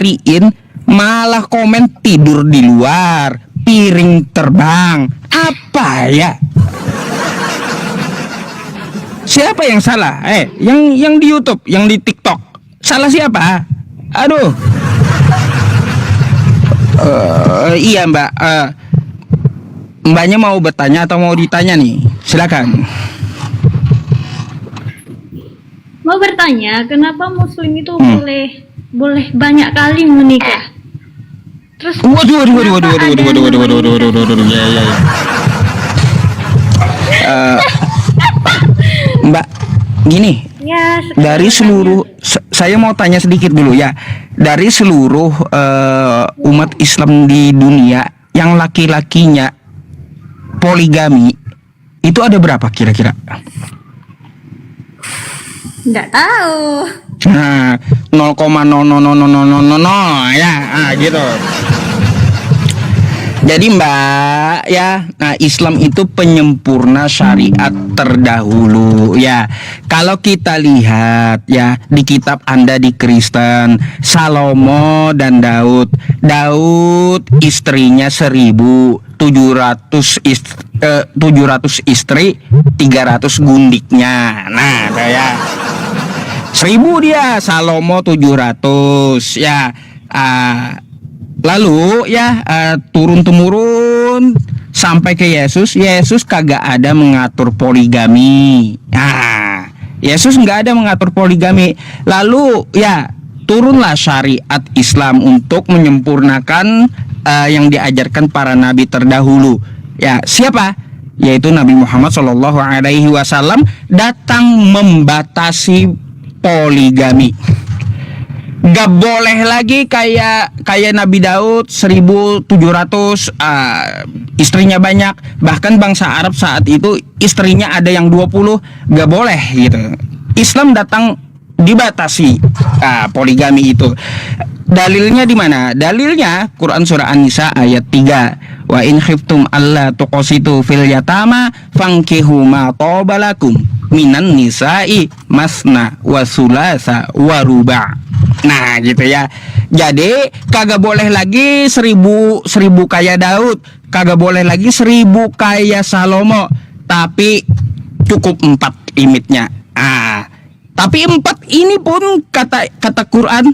Riin malah komen tidur di luar, piring terbang. Apa ya? Siapa yang salah? Yang di YouTube, yang di TikTok. Salah siapa? Aduh. Iya Mbak. Mbaknya mau bertanya atau mau ditanya nih? Silakan. Mau bertanya, kenapa Muslim itu boleh banyak kali menikah? Terus Waduh. Ya. Mbak, gini. Ya, Dari seluruh, saya mau tanya sedikit dulu ya. Dari seluruh umat Islam di dunia yang laki-lakinya poligami, itu ada berapa kira-kira? nggak tahu. Nah, 0,0000000 ya, gitu. Jadi Mbak ya, nah Islam itu penyempurna syariat terdahulu ya. Kalau kita lihat ya di kitab Anda di Kristen, Salomo dan Daud istrinya 1.700 istri, 300 gundiknya. Nah, saya 1.000 dia, Salomo 700 ya. Lalu ya turun temurun sampai ke Yesus. Yesus kagak ada mengatur poligami. Nah, Yesus nggak ada mengatur poligami. Lalu ya turunlah syariat Islam untuk menyempurnakan yang diajarkan para nabi terdahulu. Ya, siapa? Yaitu Nabi Muhammad SAW datang membatasi poligami. Gak boleh lagi kayak Nabi Daud 1.700 istrinya banyak. Bahkan bangsa Arab saat itu istrinya ada yang 20. Gak boleh gitu. Islam datang dibatasi poligami itu. Dalilnya di mana? Dalilnya Quran surah An-Nisa ayat 3. Wa in khiftum alla tuqsitu fil yatama fankihu ma tabalakum minan nisa'i masna wa sulasa wa ruba'. Nah gitu ya. Jadi kagak boleh lagi 1.000 kayak Daud, kagak boleh lagi 1.000 kayak Salomo, tapi cukup 4 limitnya. Tapi 4 ini pun kata Quran,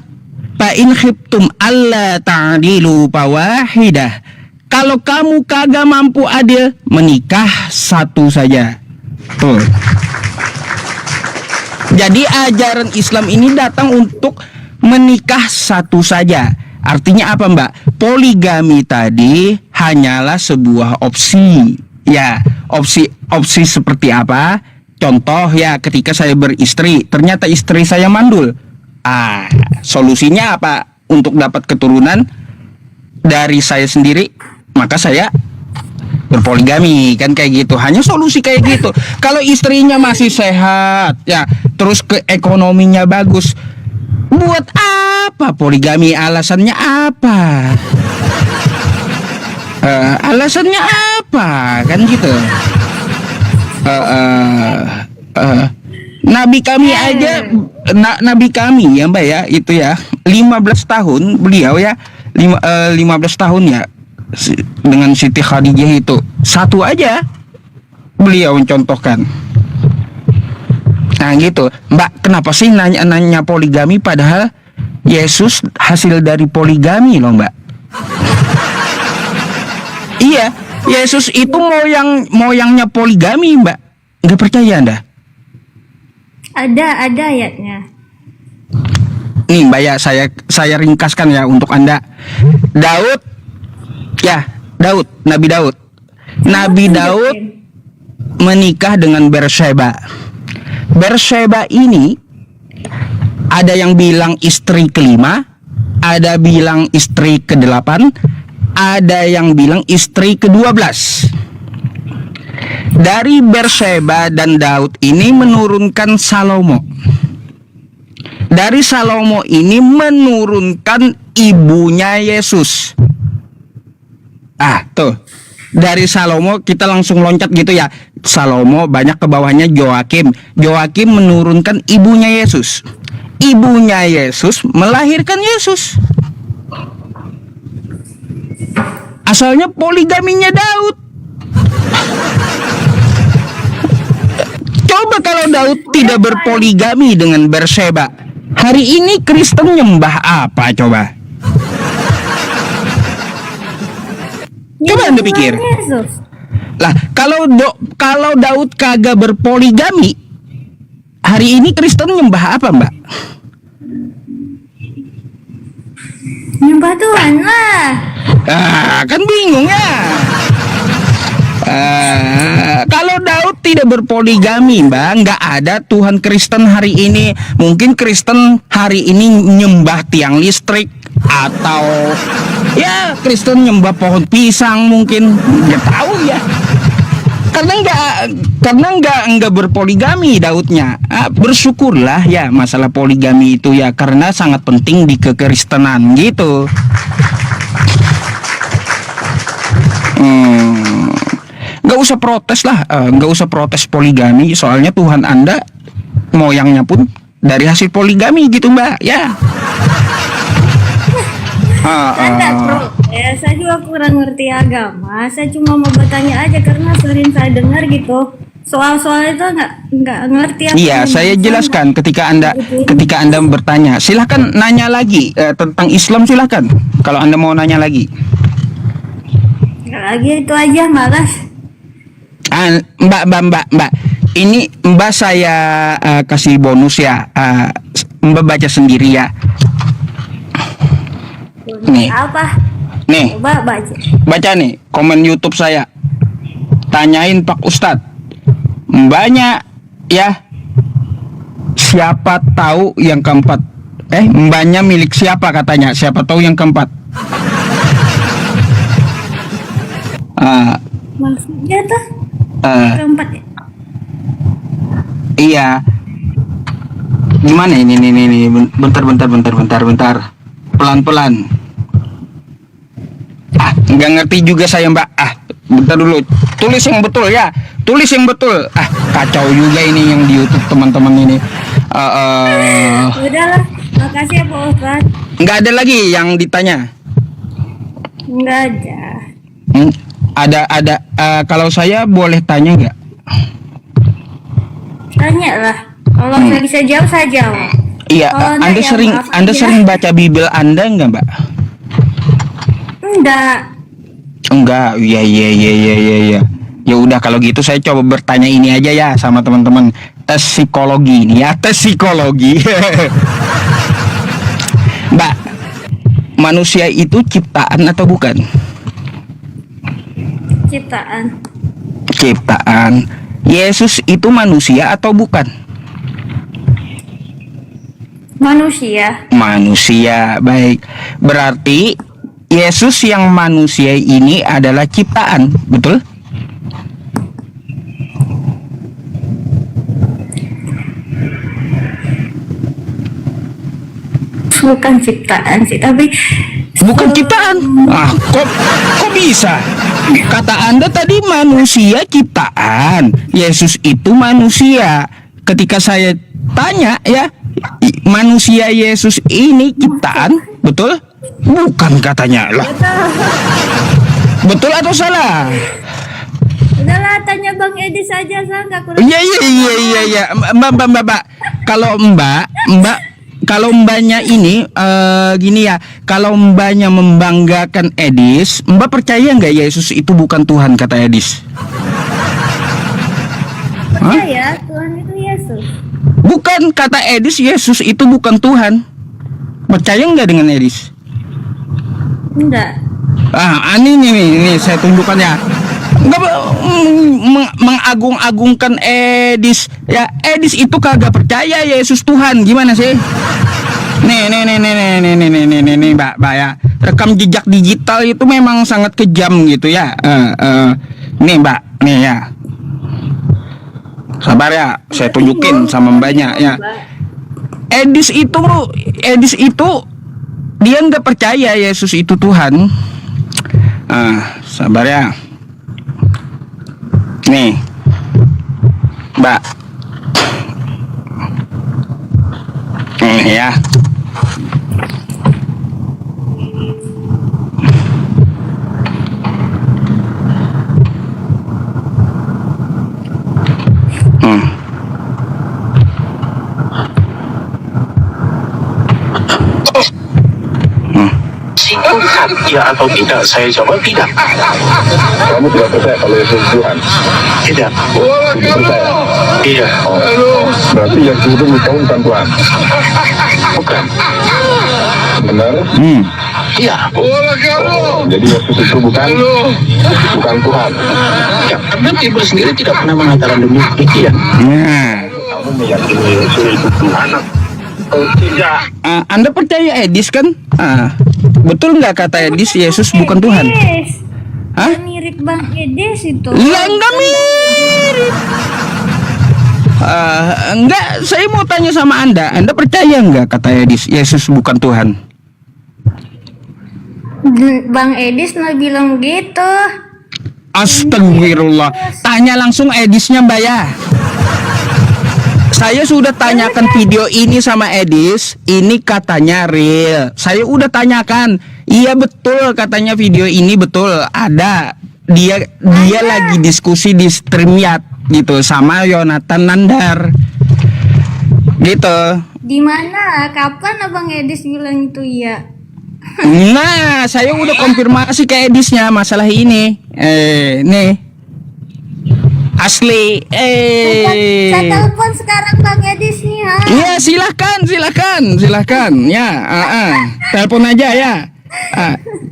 fa in khiftum alla ta'dilu fawahidah. Kalau kamu kagak mampu adil, menikah satu saja. Tuh. Jadi ajaran Islam ini datang untuk menikah satu saja. Artinya apa Mbak? Poligami tadi hanyalah sebuah opsi. Ya, opsi seperti apa? Contoh ya, ketika saya beristri, ternyata istri saya mandul. Solusinya apa? Untuk dapat keturunan dari saya sendiri, maka saya berpoligami, kan kayak gitu. Hanya solusi kayak gitu. Kalau istrinya masih sehat ya, terus ekonominya bagus, buat apa poligami? Alasannya apa? Alasannya apa? Kan gitu. Nabi kami aja, Nabi kami ya Mbak ya, itu ya 15 tahun beliau ya, 15 tahun ya dengan Siti Khadijah itu satu aja beliau mencontohkan. Nah gitu Mbak, kenapa sih nanya poligami padahal Yesus hasil dari poligami loh Mbak. Iya, Yesus itu moyangnya poligami Mbak. Nggak percaya Anda? Ada ayatnya. Nih Mbak ya, saya ringkaskan ya untuk Anda. Nabi Daud menikah dengan Bersheba. Bersheba ini ada yang bilang istri kelima, ada bilang istri ke-8, ada yang bilang istri ke-12. Dari Bersheba dan Daud ini menurunkan Salomo. Dari Salomo ini menurunkan ibunya Yesus. Tuh. Dari Salomo kita langsung loncat gitu ya. Salomo banyak ke bawahnya Joakim. Joakim menurunkan ibunya Yesus. Ibunya Yesus melahirkan Yesus. Asalnya poligaminya Daud. Coba kalau Daud tidak berpoligami dengan Berseba, hari ini Kristen nyembah apa coba? Coba Anda pikir. Yesus. Lah, kalau Daud kagak berpoligami, hari ini Kristen nyembah apa, Mbak? Nyembah Tuhan lah. Kan bingung ya. Kalau Daud tidak berpoligami, Mbak, nggak ada Tuhan Kristen hari ini. Mungkin Kristen hari ini nyembah tiang listrik, atau ya Kristen nyembah pohon pisang mungkin, nggak tahu ya. Karena nggak berpoligami Daudnya. Bersyukurlah ya masalah poligami itu ya, karena sangat penting di kekristenan gitu. Nggak usah protes lah, nggak usah protes poligami, soalnya Tuhan Anda moyangnya pun dari hasil poligami gitu, Mbak ya. Saya nggak protes, saya juga kurang ngerti agama. Saya cuma mau bertanya aja karena sering saya dengar gitu. Soal-soal itu nggak ngerti apa. Iya, yang saya bisa. jelaskan ketika Anda bertanya. Silahkan nanya lagi tentang Islam, silahkan. Kalau Anda mau nanya lagi. Nggak lagi itu aja, malas. Mbak. Ini Mbak saya kasih bonus ya. Mbak baca sendiri ya. Nih. Apa? Nih. Coba baca. Baca nih komen YouTube saya. Tanyain Pak Ustadz. Mbaknya ya. Siapa tahu yang keempat? Mbaknya milik siapa katanya? Siapa tahu yang keempat? Maksudnya tuh keempat ya? Iya. Gimana ini? Bentar. Pelan-pelan. Nggak ngerti juga saya, Mbak. Bentar dulu. Tulis yang betul ya. Tulis yang betul. Kacau juga ini yang di YouTube teman-teman ini. Udahlah, makasih ya Pak Ustadz. Nggak ada lagi yang ditanya. Nggak ada. Ada. Kalau saya boleh tanya nggak? Tanya lah. Kalau saya bisa jawab, saya jawab. Iya. Kalau enggak, Anda ya sering maaf Anda aja. sering baca Bible Anda nggak, Mbak? Enggak. Iya. Ya udah kalau gitu saya coba bertanya ini aja ya sama teman-teman. Tes psikologi ini ya, tes psikologi. Mbak, manusia itu ciptaan atau bukan? Ciptaan. Yesus itu manusia atau bukan? Manusia. Baik. Berarti Yesus yang manusia ini adalah ciptaan, betul? Bukan ciptaan sih, tapi Bukan ciptaan. Kok bisa? Kata Anda tadi manusia ciptaan. Yesus itu manusia. Ketika saya tanya ya, manusia Yesus ini ciptaan, betul? Bukan katanya lah. Betul atau salah? udahlah tanya Bang Edi saja, saya nggak kurang. Iya. Mbak. Kalau mbaknya ini gini ya, kalau mbaknya membanggakan Edis, Mbak percaya nggak Yesus itu bukan Tuhan kata Edis? Percaya Tuhan itu Yesus. Bukan, kata Edis Yesus itu bukan Tuhan. Percaya nggak dengan Edis? Enggak. Ini saya tunjukkan ya. Nggak mengagung-agungkan Edis. Ya, Edis itu kagak percaya Yesus Tuhan. Gimana sih? Nih, Mbak ya. Rekam jejak digital itu memang sangat kejam gitu ya. Nih, Mbak, nih ya. Sabar ya, saya tunjukin sama mbaknya ya. Edis itu dia nggak percaya Yesus itu Tuhan. Sabar ya. Nih, Mbak. Nih ya. Hmm. Tuhan, ya atau tidak? Saya jawab tidak. Kamu tidak percaya kalau Yesus Tuhan? Tidak. Tidak percaya? Iya. Berarti Yesus itu bukan Tuhan? Bukan. Benar? Iya. Jadi Yesus itu bukan Tuhan? Ya, karena Bible sendiri tidak pernah mengatakan demikian. Nah, Kamu meyakini Yesus itu Tuhan? Tidak. Anda percaya Edis kan? Betul nggak kata Edis Yesus bukan Tuhan? Yes. Hah? Mirip Bang Edes itu. Lah enggak mirip. Enggak, saya mau tanya sama Anda. Anda percaya nggak kata Edis Yesus bukan Tuhan? Bang Edis nah bilang gitu. Astagfirullah. Tanya langsung Edisnya Mbak ya. Saya sudah tanyakan video ini sama Edis, ini katanya real. Saya udah tanyakan, iya betul katanya video ini betul ada. Dia lagi diskusi di StreamYard gitu sama Yonatan Nandar, gitu. Di mana? Kapan Abang Edis bilang itu iya? Nah, saya udah konfirmasi ke Edisnya masalah ini. Nih. Asli. Saya telepon sekarang Bang Edis nih ha. Iya, silakan. Ya, telepon aja ya.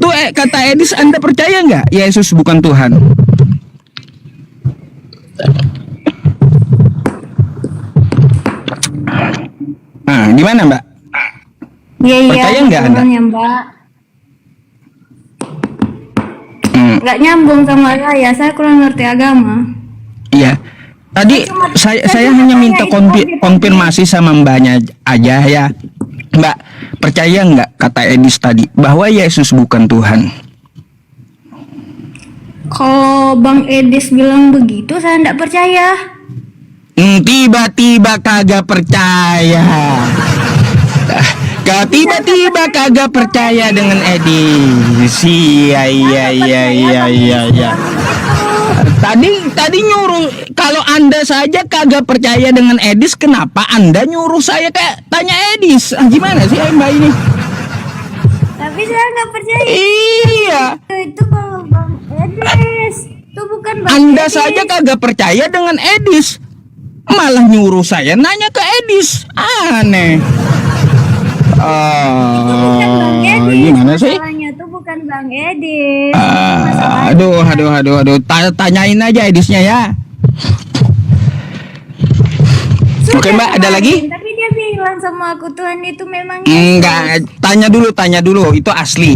Tuh kata Edis, Anda percaya nggak Yesus bukan Tuhan? Gimana Mbak? Iya, Percaya nggak Anda? ya, Mbak. Nggak nyambung sama saya kurang ngerti agama. Iya. Tadi saya hanya minta konfirmasi sama Mbaknya aja ya. Mbak, percaya nggak kata Edis tadi bahwa Yesus bukan Tuhan? Kalau Bang Edis bilang begitu, saya nggak percaya. Tiba-tiba kagak percaya. Tiba-tiba kagak percaya dengan Edis. Iya. Tadi nyuruh, kalau Anda saja kagak percaya dengan Edis, kenapa Anda nyuruh saya kayak tanya Edis? Gimana sih Mbak ini? Tapi saya nggak percaya. Iya. Itu kalau Bang Edis, itu bukan Bang Anda Edis. saja kagak percaya dengan Edis, malah nyuruh saya nanya ke Edis. Aneh. Bukan Bang Edis. Gimana sih? Masalahnya tuh bukan Bang Edis. Aduh. Tanyain aja Edisnya ya. Oke Mbak, ada lagi? Tapi dia bilang sama aku Tuhan itu memang Enggak, tanya dulu. Itu asli.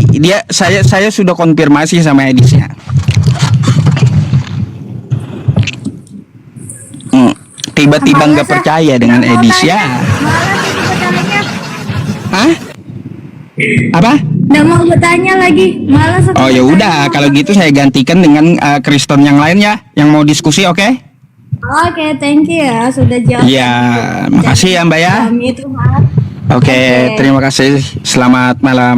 Saya sudah konfirmasi sama Edisnya. Tiba-tiba nggak percaya dengan Edis ya. Hah? Apa? Nggak mau bertanya lagi, malas aku Oh ya bertanya. udah, kalau gitu saya gantikan dengan Kristen yang lain ya, yang mau diskusi, oke? Oke, thank you ya sudah jawab. Iya, makasih ya Mbak ya. Kami itu maaf. Oke, terima kasih. Selamat malam.